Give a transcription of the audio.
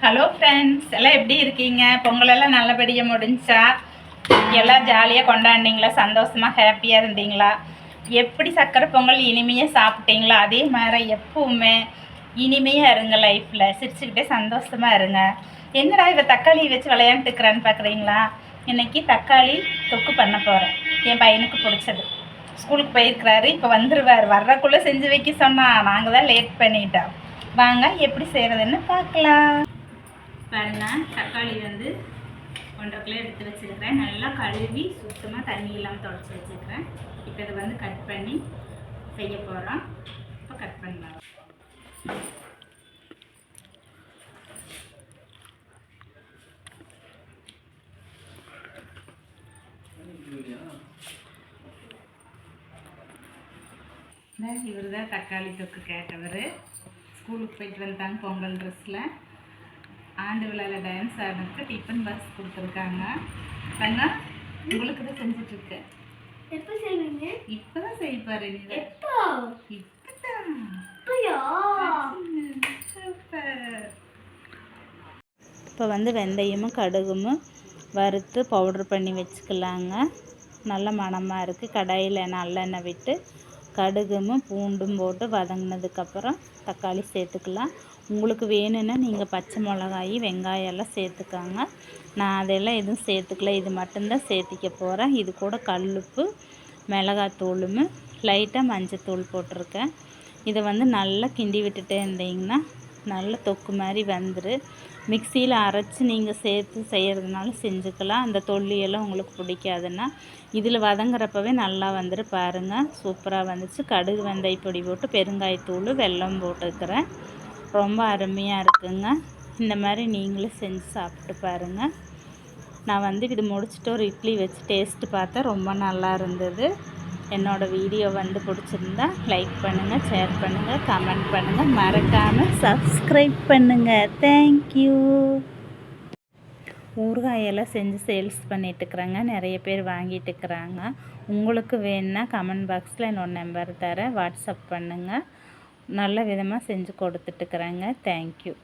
Hello friends, எல்லாம் எப்படி இருக்கீங்க? பொங்கலெல்லாம் நல்லபடியாக முடிஞ்சா? எல்லாம் ஜாலியாக கொண்டாடினீங்களா? சந்தோஷமாக ஹாப்பியாக இருந்தீங்களா? எப்படி சக்கரை பொங்கல் இனிமையாக சாப்பிட்டீங்களா? அதே மாதிரி எப்பவுமே இனிமையாக இருங்க, லைஃப்பில் சிரிச்சுக்கிட்டே சந்தோஷமாக இருங்க. என்னடா இவ தக்காளி வச்சு விளையாண்டுக்கிறான்னு பார்க்குறீங்களா? இன்றைக்கி தக்காளி தொக்கு பண்ண போகிறேன். என் பையனுக்கு பிடிச்சது. ஸ்கூலுக்கு போயிருக்கிறாரு, இப்போ வந்துடுவார். வர்றக்குள்ளே செஞ்சு வைக்க சொன்னால் நாங்கள் தான் லேட் பண்ணிட்டோம். வாங்க எப்படி செய்கிறதுன்னு பார்க்கலாம். பாருங்கள், தக்காளி வந்து 1.5 கிலோ எடுத்து வச்சுருக்கிறேன். நல்லா கழுவி சுத்தமாக தண்ணி இல்லாமல் துடைச்சி வச்சுருக்கிறேன். இப்போ இதை வந்து கட் பண்ணி செய்ய போகிறோம். இப்போ கட் பண்ணலாம். இவர் தான் தக்காளி தொக்கு கேட்டவர். ஸ்கூலுக்கு போயிட்டு வந்தாங்க பொங்கல் ட்ரெஸ்ஸில். ஆண்டு விழாவில் டான்ஸ் ஆடுறதுக்கு டிஃபன் பாக்ஸ் கொடுத்துருக்காங்க. தாங்க உங்களுக்கு தான் செஞ்சிட்ருக்கேன். எப்போ செய்வீங்க? இப்போ தான் செய்ப்பாரு. இப்போ வந்து வெந்தயமும் கடுகும் வறுத்து பவுட்ரு பண்ணி வச்சுக்கலாங்க. நல்ல மணமாக இருக்குது. கடாயில் நல்லெண்ணெய் விட்டு கடுகும் பூண்டும் போட்டு வதங்கினதுக்கப்புறம் தக்காளி சேர்த்துக்கலாம். உங்களுக்கு வேணும்னா நீங்கள் பச்சை மிளகாய் வெங்காயம் எல்லாம் சேர்த்துக்காங்க. நான் அதெல்லாம் எதுவும் சேர்த்துக்கல. இது மட்டும்தான் சேர்த்திக்க போகிறேன். இது கூட கல்லுப்பு, மிளகாத்தூளும் லைட்டாக மஞ்சத்தூள் போட்டிருக்கேன். இதை வந்து நல்லா கிண்டி விட்டுட்டே இருந்தீங்கன்னா நல்ல தொக்கு மாதிரி வந்துரு. மிக்சியில் அரைச்சி நீங்கள் சேர்த்து செய்கிறதுனால செஞ்சுக்கலாம். அந்த தொல்லியெல்லாம் உங்களுக்கு பிடிக்காதுன்னா இதில் வதங்குறப்பவே நல்லா வந்துரு. பாருங்கள், சூப்பராக வந்துச்சு. கடுகு வெந்தய பொடி போட்டு பெருங்காயத்தூள் வெல்லம் போட்டுக்கிறேன். ரொம்ப அருமையாக இருக்குங்க. இந்த மாதிரி நீங்களும் செஞ்சு சாப்பிட்டு பாருங்கள். நான் வந்து இது முடிச்சுட்டு ஒரு இட்லி வச்சு டேஸ்ட்டு பார்த்தேன். ரொம்ப நல்லா இருந்தது. என்னோடய வீடியோ வந்து பிடிச்சிருந்தா லைக் பண்ணுங்கள், ஷேர் பண்ணுங்கள், கமெண்ட் பண்ணுங்கள், மறக்காமல் சப்ஸ்கிரைப் பண்ணுங்கள். தேங்க்யூ. ஊறுகாயெல்லாம் செஞ்சு சேல்ஸ் பண்ணிட்டுருக்குறேங்க. நிறைய பேர் வாங்கிட்டுருக்குறாங்க. உங்களுக்கு வேணுன்னா கமெண்ட் பாக்ஸில் என்னோட நம்பர் தரேன், வாட்ஸ்அப் பண்ணுங்கள். நல்ல விதமாக செஞ்சு கொடுத்துட்டுருக்குறேங்க. தேங்க்யூ.